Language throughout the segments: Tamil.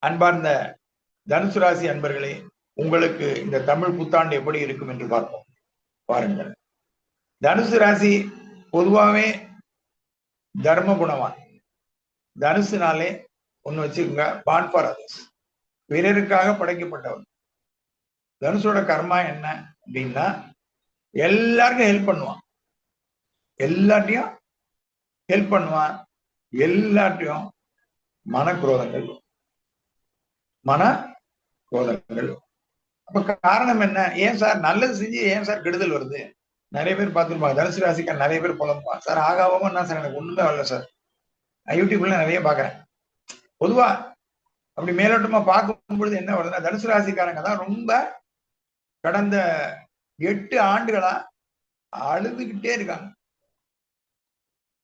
அன்பார்ந்த தனுசு ராசி அன்பர்களே, உங்களுக்கு இந்த தமிழ் புத்தாண்டு எப்படி இருக்கும் என்று பார்ப்போம். பாருங்கள், தனுசு ராசி பொதுவாகவே தர்ம குணவான். தனுசுனாலே ஒண்ணு வச்சுக்கோங்க, பான் ஃபார் அதர்ஸ், பிறருக்காக படைக்கப்பட்டவர். தனுஷோட கர்மா என்ன அப்படின்னா, எல்லாருக்கும் ஹெல்ப் பண்ணுவான், எல்லாத்தையும் ஹெல்ப் பண்ணுவான், எல்லாத்தையும் மனக்குரோதங்கள். அப்ப காரணம் என்ன? ஏன் சார் நல்லது செஞ்சு ஏன் சார் கெடுதல் வருது? நிறைய பேர் பார்த்துருப்பாங்க, தனுசு ராசிக்கார் நிறைய பேர் புலம்புவாங்க, சார் ஆகாம என்ன சார் எனக்கு ஒண்ணுமே வரல சார். நான் யூடியூப்ல நிறைய பாக்குறேன். பொதுவா அப்படி மேலோட்டமா பார்க்கும் பொழுது என்ன வருதுன்னா, தனுசு ராசிக்காரங்க தான் ரொம்ப கடந்த 8 ஆண்டுகளா அழுதுகிட்டே இருக்காங்க.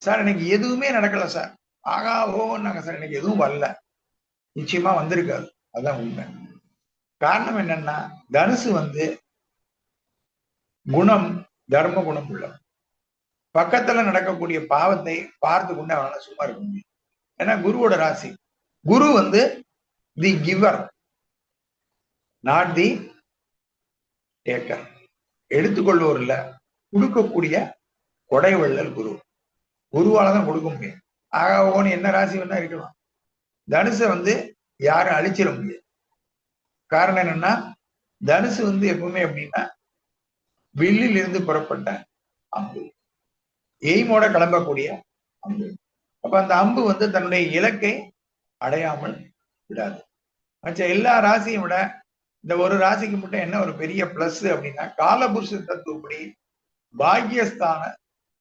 சார் எனக்கு எதுவுமே நடக்கல சார், ஆகாவோன்னாங்க சார், எனக்கு எதுவும் வரல. நிச்சயமா வந்திருக்காது, அதான் உண்மை. காரணம் என்னன்னா, தனுசு குணம் தர்ம குணம் உள்ள, பக்கத்துல நடக்கக்கூடிய பாவத்தை பார்த்து கொண்டு அவனால சும்மா இருக்க முடியும். ஏன்னா குருவோட ராசி. குரு தி கிவர், நாட் தி டேக்கர். எடுத்துக்கொள்வோர் இல்ல, கொடுக்கக்கூடிய கொடைவள்ளல் குரு. குருவாலதான் கொடுக்க முடியும். ஆகாவோன்னு என்ன ராசி வேணா இருக்கலாம், தனுசை யாரும் அழிச்சிட முடியாது. காரணம் என்னன்னா, தனுசு எப்பவுமே அப்படின்னா வில்லில் இருந்து புறப்பட்ட அம்பு, எய்மோட கிளம்பக்கூடிய அம்பு. அப்ப அந்த அம்பு தன்னுடைய இலக்கை அடையாமல் விடாது. மற்ற எல்லா ராசியும் விட இந்த ஒரு ராசிக்கு மட்டும் என்ன ஒரு பெரிய பிளஸ் அப்படின்னா, காலபுருஷ தத்துவப்படி பாக்கியஸ்தான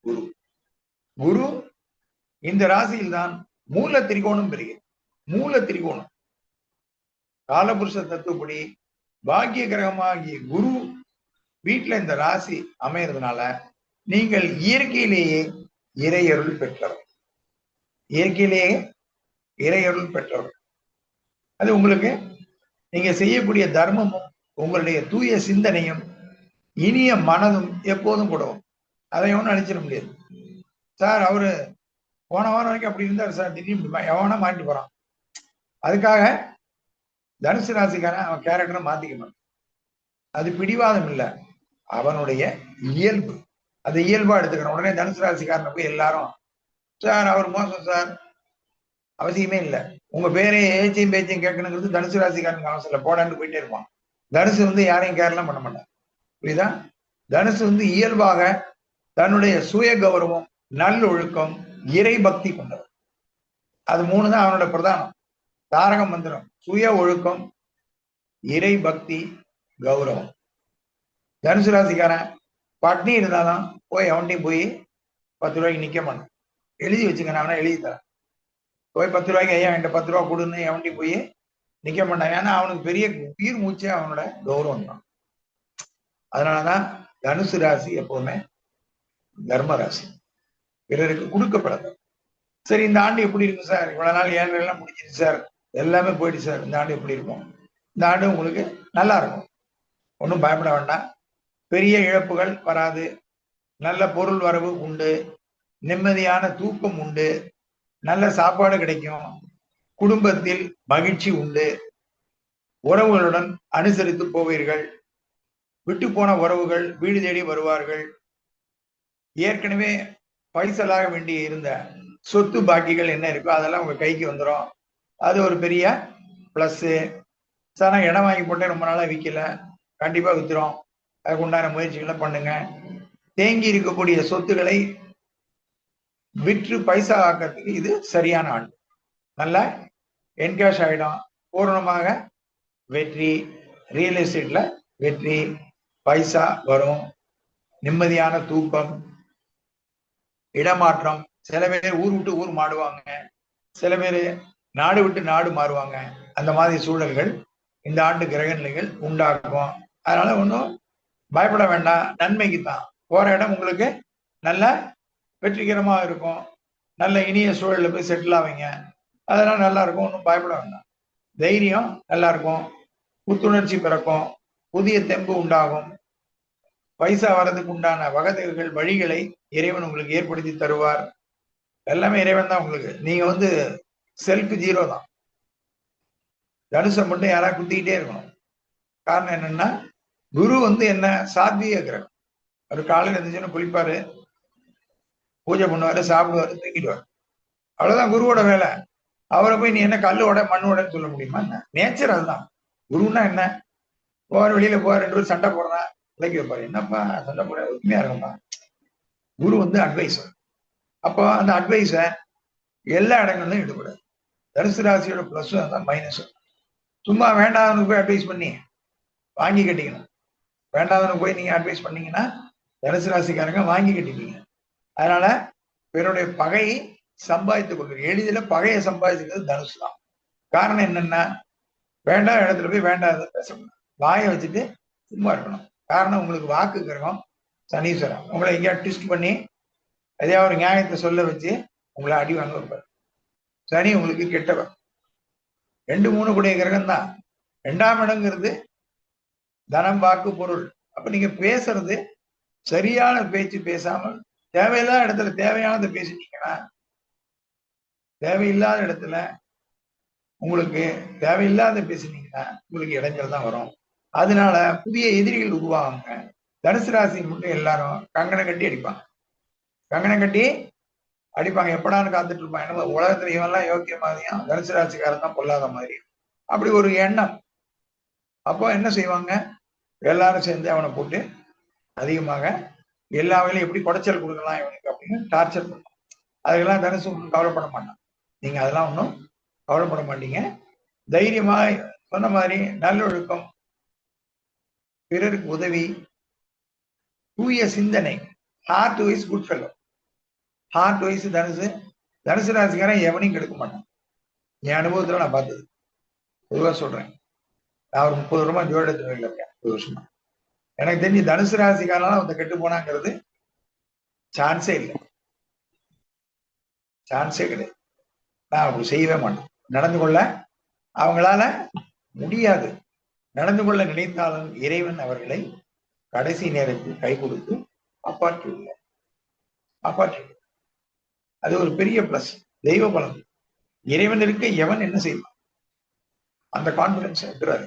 குரு. குரு இந்த ராசியில் தான் மூல திரிகோணம் பெறுகிறது. மூல திரிகோணம் காலபுருஷ தத்துவப்படி பாக்கிய கிரகமாகிய குரு வீட்டுல இந்த ராசி அமையறதுனால நீங்கள் இயற்கையிலேயே இறையருள் பெற்றவர். இயற்கையிலேயே இறையருள் பெற்றவர். அது உங்களுக்கு நீங்க செய்யக்கூடிய தர்மமும் உங்களுடைய தூய சிந்தனையும் இனிய மனதும் எப்போதும் கூடவும். அதை ஒன்றும் அழிச்சிட முடியாது. சார் அவரு போன வாரம் வரைக்கும் அப்படி இருந்தார் சார், திடீர்னு எவனா மாட்டி போறான். அதுக்காக தனுசு ராசிக்காரன் அவன் கேரக்டரை மாத்திக்க மாட்டான். அது பிடிவாதம் இல்லை, அவனுடைய இயல்பு. அது இயல்பா எடுத்துக்கணும். உடனே தனுசு ராசிக்காரனை போய் எல்லாரும் சார் அவர் மோசம் சார் அவசியமே இல்லை. உங்க பேரே ஏச்சையும் பேச்சையும் கேட்கணுங்கிறது தனுசு ராசிக்காரனுக்கு அவசியம் இல்லை, போடான்னு போயிட்டே இருப்பான். தனுசு யாரையும் கேர்லாம் பண்ண மாட்டான். புரியுதா? தனுசு இயல்பாக தன்னுடைய சுய கௌரவம், நல்லொழுக்கம், இறை பக்தி கொண்டவர். அது 3 தான் அவனோட பிரதானம். தாரக மந்திரம் சுய ஒழுக்கம், இறை பக்தி, கௌரவம். தனுசு ராசிக்காரன் பட்னி இருந்தாலும் போய் அவன்கிட்டையும் போய் 10 ரூபாய்க்கு நிக்க மாட்டான். எழுதி வச்சுக்க, நான் எழுதி தரேன். போய் 10 ரூபாய்க்கு ஐயா என்கிட்ட 10 ரூபா கொடுன்னு அவன்கிட்டையும் போய் நிக்க மாட்டான். ஏன்னா அவனுக்கு பெரிய உயிர் மூச்சே அவனோட கௌரவம் தான். அதனாலதான் தனுசு ராசி எப்பவுமே தர்ம ராசி, பிறருக்கு கொடுக்கப்படாது. சரி, இந்த ஆண்டு எப்படி இருக்கு சார்? இவ்வளவு நாள் ஏழரை எல்லாம் முடிஞ்சிருச்சு சார், எல்லாமே போயிடுச்சு சார், இந்த ஆண்டு எப்படி இருக்கும்? இந்த ஆண்டு உங்களுக்கு நல்லா இருக்கும், ஒன்றும் பயப்பட வேண்டாம். பெரிய இழப்புகள் வராது, நல்ல பொருள் வரவு உண்டு, நிம்மதியான தூக்கம் உண்டு, நல்ல சாப்பாடு கிடைக்கும், குடும்பத்தில் மகிழ்ச்சி உண்டு, உறவுகளுடன் அனுசரித்து போவீர்கள், விட்டு போன உறவுகள் வீடு தேடி வருவார்கள், ஏற்கனவே பைசலாக வேண்டி இருந்த சொத்து பாக்கிகள் என்ன இருக்கோ அதெல்லாம் உங்க கைக்கு வந்துடும். அது ஒரு பெரிய பிளஸ். சார் நான் இடம் வாங்கி போட்டேன், ரொம்ப நாளா விற்கல, கண்டிப்பா வித்துரும், அதுக்கு உண்டான முயற்சிகளை பண்ணுங்க. தேங்கி இருக்கக்கூடிய சொத்துக்களை விற்று பைசா ஆக்கிறதுக்கு இது சரியான ஆண்டு. நல்ல என்கேஷ் ஆகிடும், பூர்ணமாக வெற்றி, ரியல் எஸ்டேட்ல வெற்றி, பைசா வரும், நிம்மதியான தூக்கம், இடமாற்றம். சில பேர் ஊர் விட்டு ஊர் மாறுவாங்க, சில பேர் நாடு விட்டு நாடு மாறுவாங்க. அந்த மாதிரி சூழல்கள் இந்த ஆண்டு கிரக நிலைகள் உண்டாகும். அதனால ஒன்றும் பயப்பட வேண்டாம், நன்மைக்கு தான். போற இடம் உங்களுக்கு நல்ல வெற்றிகரமா இருக்கும், நல்ல இனிய சூழல்ல போய் செட்டில் ஆவீங்க, அதெல்லாம் நல்லா இருக்கும், ஒன்றும் பயப்பட வேண்டாம். தைரியம் நல்லா இருக்கும், புத்துணர்ச்சி பிறக்கும், புதிய தெம்பு உண்டாகும், பைசா வர்றதுக்கு உண்டான வகதைகள் வழிகளை இறைவன் உங்களுக்கு ஏற்படுத்தி தருவார். எல்லாமே இறைவன் தான் உங்களுக்கு. நீங்க செல்ஃப் ஜீரோ தான். தனுசை மட்டும் யாராவது குத்திக்கிட்டே இருக்கணும். காரணம் என்னன்னா, குரு வந்து என்ன சாத்வீக கிரகம். அவர் காலையில் இருந்துச்சுன்னு குளிப்பாரு, பூஜை பண்ணுவாரு, சாப்பிடுவாரு, தூங்கிடுவாரு. அவ்வளவுதான் குருவோட வேலை. அவரை போய் நீ என்ன கல்லோட மண்ணோடன்னு சொல்ல முடியுமா? என்ன நேச்சர் அதுதான். குருன்னா என்ன? போற வெளியில போற 2 பேரும் சண்டை போடுறான், விலைக்கு வைப்பாரு. என்னப்பா சண்டை போட உண்மையா இருக்கும்பா. குரு வந்து அட்வைசர். அப்போ அந்த அட்வைஸ எல்லா இடங்களிலும் ஈடுபடாது. தனுசு ராசியோட பிளஸ் தான் மைனஸ். சும்மா வேண்டாதவனுக்கு போய் அட்வைஸ் பண்ணி வாங்கி கட்டிக்கணும். வேண்டாதவனுக்கு போய் நீங்க அட்வைஸ் பண்ணீங்கன்னா தனுசு ராசிக்காரங்க வாங்கி கட்டிப்பீங்க. அதனால பிறருடைய பகையை சம்பாதித்துக் கொள்வது, எளிதில் பகையை சம்பாதிச்சுக்கிறது தனுசு தான். காரணம் என்னன்னா, வேண்டாத இடத்துல போய் வேண்டாத பேசணும், வாயை வச்சுட்டு சும்மா இருக்கணும். காரணம் உங்களுக்கு வாக்கு கிரகம் சனீஸ்வரன். உங்களை எங்கேயா ட்விஸ்ட் பண்ணி எதையாவது ஒரு நியாயத்தை சொல்ல வச்சு உங்களை அடி வாங்க வைப்பார். சனி உங்களுக்கு கெட்டவர். 2, 3 கூடிய கிரகம் தான். 2ஆம் இடங்கிறது தனம், வாக்கு, பொருள். அப்ப நீங்க பேசுறது சரியான பேச்சு பேசாமல் தேவையில்லாத இடத்துல தேவையானதை பேசினீங்கன்னா, தேவையில்லாத இடத்துல உங்களுக்கு தேவையில்லாத பேசினீங்கன்னா உங்களுக்கு இடைஞ்சல் தான் வரும். அதனால புதிய எதிரிகள் உருவாங்க. தனுசு ராசி மட்டும் எல்லாரும் கங்கணம் கட்டி அடிப்பாங்க. கங்கணம் கட்டி அடிப்பாங்க. எப்படான்னு காத்துட்டு இருப்பாங்க. என்ன உலகத்துல இவெல்லாம் யோக்கிய மாதிரியும் தனுசு ராசிக்காரன் தான் பொல்லாத மாதிரி, அப்படி ஒரு எண்ணம். அப்போ என்ன செய்வாங்க? எல்லாரும் சேர்ந்து அவனை போட்டு அதிகமாக எல்லா வேலையும் எப்படி குடைச்சல் கொடுக்கலாம் இவனுக்கு அப்படின்னு டார்ச்சர் பண்ணும். அதுக்கெல்லாம் தனுசு ஒன்றும் கவலைப்பட மாட்டான். நீங்க அதெல்லாம் ஒன்றும் கவலைப்பட மாட்டீங்க. தைரியமா சொன்ன மாதிரி நல்லொழுக்கம், பிறருக்கு உதவி, தூய சிந்தனை, heart wise good fellow. Heart wise தனுசு. தனுசு ராசிக்காரன் எவனையும் கெடுக்க மாட்டான். என் அனுபவத்துல நான் பார்த்தது, பொதுவாக சொல்றேன். நான் ஒரு 30 வருஷமா ஜோதிட துறையில் இருக்கேன். 30 வருஷமா எனக்கு தெரிஞ்சு தனுசு ராசிக்காரனால அவன் கெட்டு போனாங்கிறது சான்ஸே இல்லை. சான்ஸே கிடையாது. நான் அப்படி செய்யவே மாட்டேன். நடந்து கொள்ள அவங்களால முடியாது. நடந்து கொள்ள நினைத்தாலும் இறைவன் அவர்களை கடைசி நேரத்தில் கை கொடுத்து காப்பாற்றியுள்ளார். அது ஒரு பெரிய பிளஸ், தெய்வ பலம். இறைவன் இருக்க எவன் என்ன செய்வான்? அந்த கான்பிடன்ஸ் இருக்கிறாரு.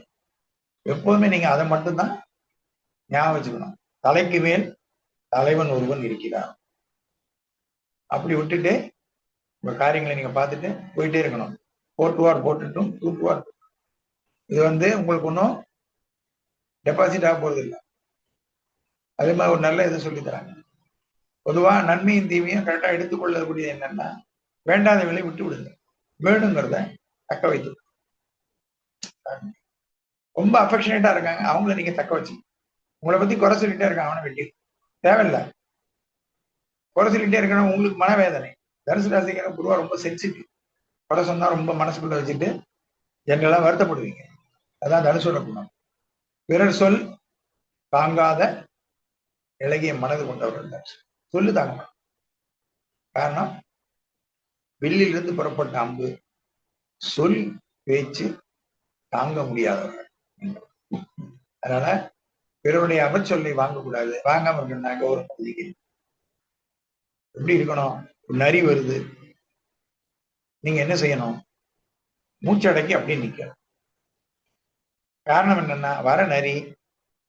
எப்போதுமே நீங்க அதை மட்டும்தான் ஞாபகம் வச்சுக்கணும். தலைக்கு மேல் தலைவன் ஒருவன் இருக்கிறார். அப்படி விட்டுட்டு உங்க காரியங்களை நீங்க பார்த்துட்டு போயிட்டே இருக்கணும். போட்டுவார் போட்டுட்டும் தூக்குவார். இது உங்களுக்கு ஒன்றும் டெபாசிட் ஆக போறது இல்லை. அதே மாதிரி ஒரு நல்ல இதை சொல்லி தராங்க. பொதுவா நன்மையும் தீமையும் கரெக்டா எடுத்துக்கொள்ளக்கூடியது என்னன்னா, வேண்டாத வேலை விட்டு விடுங்க, வேணுங்கிறத தக்க வைத்து. ரொம்ப அஃபெக்ஷனேட்டா இருக்காங்க, அவங்கள நீங்க தக்க வச்சு. உங்களை பத்தி குறை சொல்லிட்டே இருக்காங்க, அவனை வெட்டி தேவையில்லை. குறை சொல்லிட்டே இருக்கணும், உங்களுக்கு மனவேதனை. தனுசு ராசிக்கார பொதுவா ரொம்ப சென்சிட்டிவ். குறை சொன்னா ரொம்ப மனசுக்குள்ள வச்சுட்டு என்னெல்லாம் வருத்தப்படுவீங்க. அதான் தனுசோட குணம். பிறர் சொல் தாங்காத இலகிய மனது கொண்டவர்கள் தனுசு. சொல்லு தாங்க மாட்டோம். காரணம், வில்லிலிருந்து புறப்பட்ட அம்பு சொல் பேச்சு தாங்க முடியாதவர்கள். அதனால பிறருடைய அவச்சொல்லை வாங்கக்கூடாது. வாங்காம இருக்கணும்னாங்க ஒரு பகுதிக்கு எப்படி இருக்கணும்? நரி வருது, நீங்க என்ன செய்யணும்? மூச்சடக்கி அப்படியே நிக்கணும். காரணம் என்னன்னா, வர நரி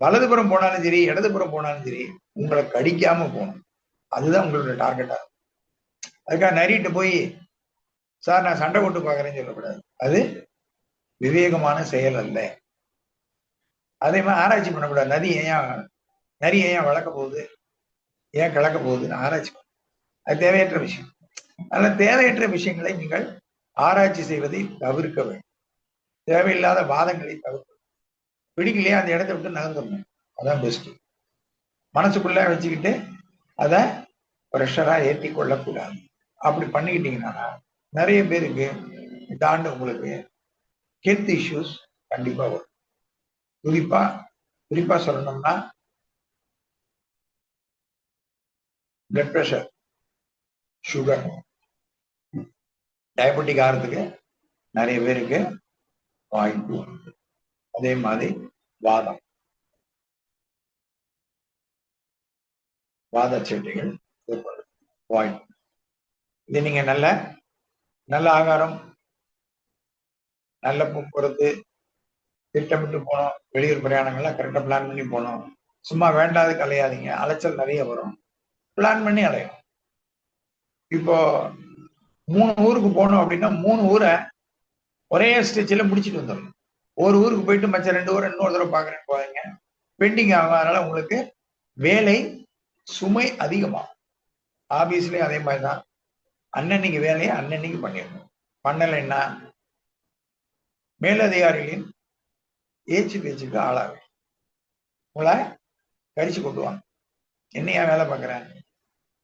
வலதுபுறம் போனாலும் சரி இடதுபுறம் போனாலும் சரி உங்களை கடிக்காம போகணும். அதுதான் உங்களோட டார்கெட்டா. அதுக்காக நரிட்டு போய் சார் நான் சண்டை போட்டு பாக்குறேன்னு சொல்லக்கூடாது. அது விவேகமான செயல் அல்ல. அதே மாதிரி ஆராய்ச்சி பண்ணக்கூடாது. நரி ஏன் வளர்க்க போகுது, ஏன் கிளக்க போகுதுன்னு ஆராய்ச்சி பண்ண. அது தேவையற்ற விஷயம். அதனால தேவையற்ற விஷயங்களை நீங்கள் ஆராய்ச்சி செய்வதை தவிர்க்க வேண்டும். தேவையில்லாத வாதங்களை தவிர்க்க. பிடிக்கலையே அந்த இடத்த விட்டு நகர்ந்துடணும். அதான் பெஸ்ட். மனசுக்குள்ள வச்சுக்கிட்டு அதை ப்ரெஷரா ஏற்றி கொள்ளக்கூடாது. அப்படி பண்ணிக்கிட்டீங்கன்னா நிறைய பேருக்கு இந்த ஆண்டு உங்களுக்கு ஹெல்த் இஷ்யூஸ் கண்டிப்பா வரும். குறிப்பா சொல்லணும்னா பிளட் ப்ரெஷர், சுகர், டயபெட்டிக் ஆகிறதுக்கு நிறைய பேருக்கு வாய்ப்பு உண்டு. அதே மாதிரி வாதம், வாத சேட்டைகள் ஏற்படும் வாய்ப்பு. இது நீங்க நல்ல நல்ல ஆகாரம், நல்ல போக்குவரத்து, திட்டமிட்டு போனோம். வெளியூர் பிரயாணங்கள்லாம் கரெக்டா பிளான் பண்ணி போனோம். சும்மா வேண்டாதுக்கு அலையாதீங்க. அலைச்சல் நிறைய வரும். பிளான் பண்ணி அலையும். இப்போ 3 ஊருக்கு போனோம் அப்படின்னா 3 ஊரை ஒரே ஸ்டேஜ்ல முடிச்சுட்டு வந்துடணும். ஒரு ஊருக்கு போயிட்டு மற்ற 2 ஊரை இன்னொரு தடவை பாக்குறேன்னு போவீங்க, பெண்டிங் ஆகும். அதனால உங்களுக்கு வேலை சுமை அதிகமாகும். ஆபீஸ்லயும் அதே மாதிரிதான். அன்னன்னைக்கு வேலையை அன்னன்னைக்கு பண்ணிடணும். பண்ணலைன்னா மேலதிகாரிகளின் பேச்சுக்கு ஆளாகும். உங்களை கரிச்சு கொட்டுவாங்க. என்னையா வேலை பார்க்குறேன்,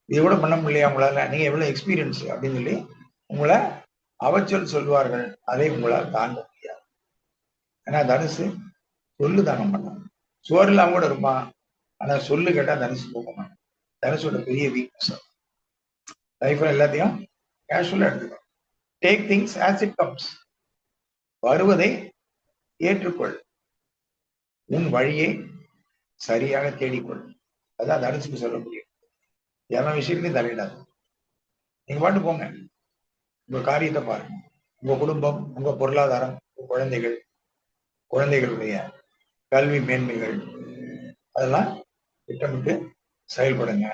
இதை கூட பண்ண முடியலையா உங்களால, நீங்க எவ்வளவு எக்ஸ்பீரியன்ஸ் அப்படின்னு சொல்லி உங்களை அவச்சொல் சொல்வார்கள். அதை உங்களால் தாங்க முடியாது. ஏன்னா தனுசு சொல்லு தாங்க மாட்டான். சோறு இல்லாம கூட இருப்பான். ஆனா சொல்லு கேட்டா தனுசு போக மாட்டான். தனுசோட பெரிய வீக்னஸ். லைஃப்ல எல்லாத்தையும் கேஷுவலா எடுத்துக்கணும். Take things as it comes. வருவதை ஏற்றுக்கொள். உன் வழியை சரியாக தேடிக்கொள். அதான் தனுசுக்கு சொல்ல முடியும். எவன் விஷயத்துலையும் தலையிடாது. நீங்க பாட்டு போங்க, உங்க காரியத்தை பாருங்க. உங்க குடும்பம், உங்க பொருளாதாரம், உங்க குழந்தைகள், குழந்தைகளுடைய கல்வி மேன்மைகள், அதெல்லாம் திட்டமிட்டு செயல்படுங்க.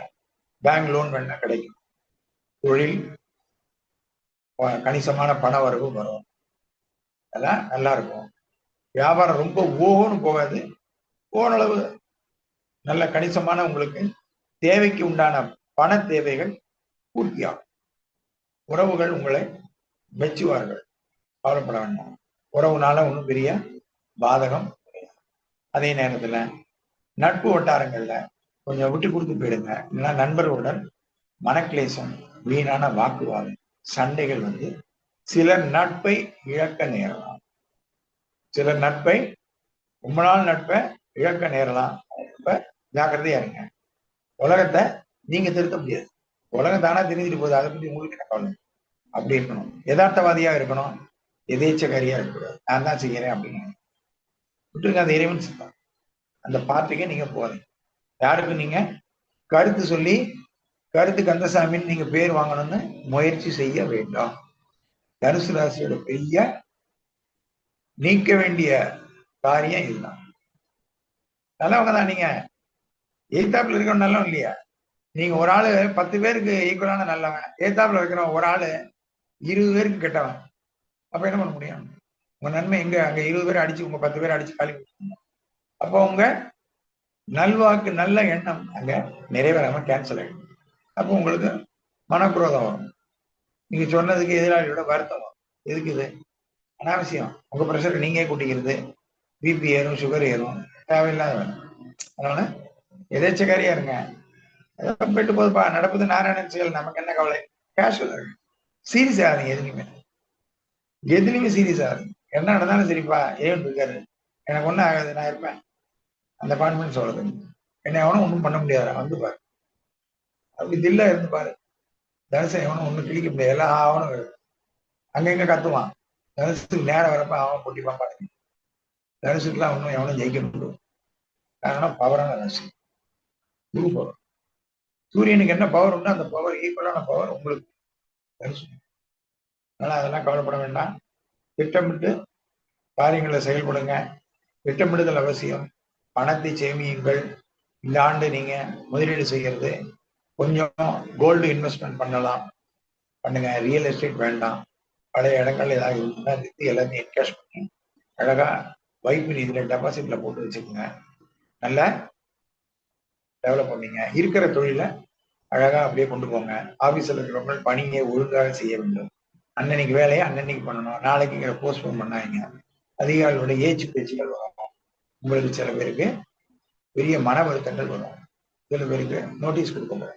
பேங்க் லோன் வேணா கிடைக்கும். தொழில் கணிசமான பண வரவு வரும். அதெல்லாம் நல்லா இருக்கும். வியாபாரம் ரொம்ப ஓஹோன்னு போகாது. ஓரளவு நல்ல கணிசமான உங்களுக்கு தேவைக்கு உண்டான பண தேவைகள் பூர்த்தியாகும். உறவுகள் உங்களை மெச்சுவார்கள். கவலைப்பட வேண்டாம். உறவுனால ஒன்றும் பெரிய பாதகம். அதே நேரத்துல நட்பு வட்டாரங்கள்ல கொஞ்சம் விட்டு கொடுத்து போயிடுங்க. இல்லைன்னா நண்பர்களுடன் மனக்லேசம், வீணான வாக்குவாதம், சண்டைகள் வந்து சிலர் நட்பை இழக்க நேரலாம். சிலர் நட்பை, ரொம்ப நாள் நட்பை இழக்க நேரலாம். இப்ப ஜாக்கிரதையா இருங்க. உலகத்தை நீங்க திருத்த முடியாது. உலகம் தானா தெரிஞ்சுட்டு போகுது. அதை பத்தி உங்களுக்கு என்ன கவலை? அப்படி இருக்கணும். யதார்த்தவாதியா இருக்கணும். எதேச்சகாரியா இருக்கக்கூடாது. நான் தான் செய்யறேன் அப்படின்னு விட்டுருங்க. அந்த இறைவன் சித்தம். அந்த பார்ட்டிக்கு நீங்க போறீங்க. யாருக்கும் நீங்க கருத்து சொல்லி கருத்து கந்தசாமின்னு நீங்க பேர் வாங்கணும்னு முயற்சி செய்ய வேண்டாம். தனுசு ராசியோட பெரிய நீக்க வேண்டிய காரியம் இதுதான். நல்லவங்க தான். நீங்க எய்தாப்புல இருக்கணும் நல்லவன் இல்லையா? நீங்க ஒரு ஆளு 10 பேருக்கு ஈக்குவலான நல்லவன், எய்தாப்புல இருக்கிற ஒரு ஆளு 20 பேருக்கு கெட்டவன். அப்ப என்ன பண்ண முடியும்? உங்க நன்மை எங்க? அங்க 20 பேர் அடிச்சு உங்க 10 பேர் அடிச்சு காலி. அப்போ உங்க நல்வாக்கு, நல்ல எண்ணம் அங்க நிறைவேறாம கேன்சல் ஆகிடும். அப்போ உங்களுக்கு மனக்குரோதம் வரும். நீங்க சொன்னதுக்கு எதிராளியோட வருத்தம் வரும். எதுக்கு இது? அனாவசியம். உங்க ப்ரெஷருக்கு நீங்க கூட்டிக்கிறது. பிபி ஏறும், சுகர் ஏறும், தேவையில்லாத வேணும். அதனால எதேச்சக்காரியா இருங்க. போயிட்டு போதுப்பா, நடப்பது நாராயணன் செயல், நமக்கு என்ன கவலை? கேஷுவலா இருக்கு. சீரியஸ் ஆகுதுங்க. எதுலையுமே சீரியஸ் ஆகுது. என்ன நடந்தாலும் சரிப்பா, ஏன் இருக்காரு, எனக்கு ஒன்றும் ஆகாது, நான் இருப்பேன், அந்த கான்பிடன்ஸ் சொல்லுது. என்ன எவனும் ஒன்றும் பண்ண முடியாது, வந்து பாரு. அப்படி தில்லா இருந்து பாரு. தனுசை எவனும் ஒன்றும் கிழிக்க முடியாது. எல்லாம் அவனும் அங்க எங்க கத்துவான். தனுசுக்கு நேரம் வரப்ப அவன் போட்டிப்பான் பாருங்க. தனுசுக்குலாம் ஒன்றும் எவனும் ஜெயிக்க முடியும். காரணம் பவரான ராசி, குரு பவர். சூரியனுக்கு என்ன பவர் உண்டோ அந்த பவர், ஈக்குவலான பவர் உங்களுக்கு தனுசு. அதனால அதெல்லாம் கவலைப்பட வேண்டாம். திட்டமிட்டு காரியங்களை செயல்படுங்க. திட்டமிடுதல் அவசியம். பணத்தை சேமியுங்கள். இந்த ஆண்டு நீங்க முதலீடு செய்கிறது கொஞ்சம் கோல்டு இன்வெஸ்ட்மெண்ட் பண்ணலாம், பண்ணுங்க. ரியல் எஸ்டேட் வேண்டாம். பழைய இடங்கள் ஏதாவது இருந்தா வித்து எல்லாத்தையும் என்கேஷ் பண்ணி அழகா வைப்பு நிதியில டெபாசிட்ல போட்டு வச்சுக்கோங்க. நல்லா டெவலப் பண்ணீங்க. இருக்கிற தொழில அழகா அப்படியே கொண்டு போங்க. ஆபீஸ்ல இருக்கிறவங்க பணியை ஒழுங்காக செய்ய வேண்டும். அன்னன்னைக்கு வேலையை அன்னன்னைக்கு பண்ணணும். நாளைக்கு போஸ்ட்போன் பண்ணாதீங்க. அதிகாரிகளோட பேச்சுகள் வரும். உங்களுக்கு சில பேருக்கு பெரிய மன வருத்தங்கள் வரும். சில பேருக்கு நோட்டீஸ் கொடுக்க முடியும்.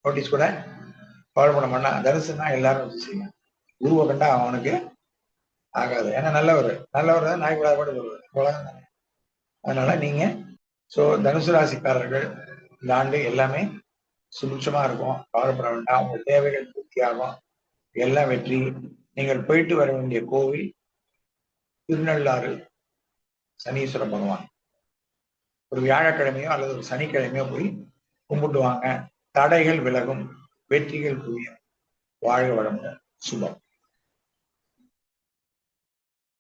நோட்டீஸ் கூட கவலை பண்ண மாட்டான். தரிசுனா எல்லாரும் வச்சு செய்யணும். குருவை கண்டா அவனுக்கு ஆகாது. ஏன்னா நல்லவர் தான் நாய் கூட வருவார். உலகம் தானே. அதனால நீங்க தனுசு ராசிக்காரர்கள் இந்த ஆண்டு எல்லாமே சுபிட்சமா இருக்கும். கவலைப்பட வேண்டாம். உங்க தேவைகள் பூர்த்தியாகும். எல்லாம் வெற்றி. நீங்கள் போயிட்டு வர வேண்டிய கோவில் திருநள்ளாறு சனீஸ்வர பகவான். ஒரு வியாழக்கிழமையோ அல்லது ஒரு சனிக்கிழமையோ போய் கும்பிட்டு வாங்க. தடைகள் விலகும், வெற்றிகள் குவியும். வாழ்க வளமுடன். சுபம்.